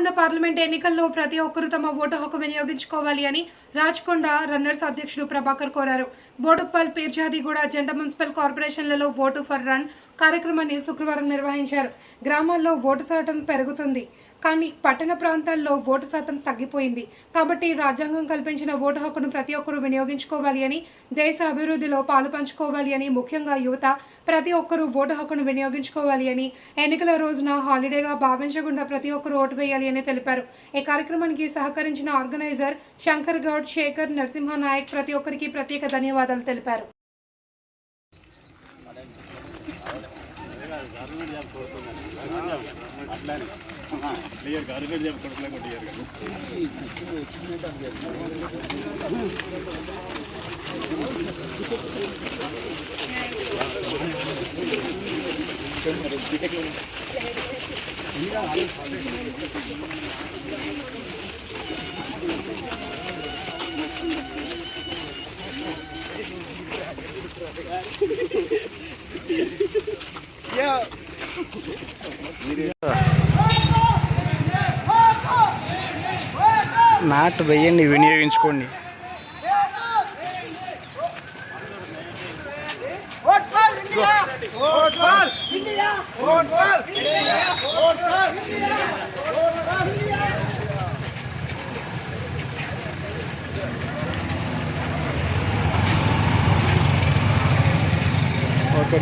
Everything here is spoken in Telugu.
రానున్న పార్లమెంట్ ఎన్నికల్లో ప్రతి ఒక్కరూ తమ ఓటు హక్కు వినియోగించుకోవాలి అని రాచకొండ రన్నర్స్ అధ్యక్షుడు ప్రభాకర్ కోరారు. బోడుప్పల్, పీర్జాదిగూడ జంట మున్సిపల్ కార్పొరేషన్లలో ఓటు ఫర్ రన్ కార్యక్రమాన్ని శుక్రవారం నిర్వహించారు. గ్రామాల్లో ఓటు శాతం పెరుగుతుంది, కానీ పట్టణ ప్రాంతాల్లో ఓటు శాతం తగ్గిపోయింది. కాబట్టి రాజ్యాంగం కల్పించిన ఓటు హక్కును ప్రతి ఒక్కరూ వినియోగించుకోవాలి అని, దేశ అభివృద్ధిలో పాలు పంచుకోవాలి అని, ముఖ్యంగా యువత ప్రతి ఒక్కరూ ఓటు హక్కును వినియోగించుకోవాలి అని, ఎన్నికల రోజున హాలిడేగా భావించకుండా ప్రతి ఒక్కరూ ఓటు వేయాలి అని తెలిపారు. ఈ కార్యక్రమానికి సహకరించిన ఆర్గనైజర్ శంకర్ గౌడ్, శేఖర్, నరసింహ నాయక్ ప్రతి ఒక్కరికి ప్రత్యేక ధన్యవాదాలు తెలిపారు. నాటు వెయ్యండి, వినియోగించుకోండి. ఓకే.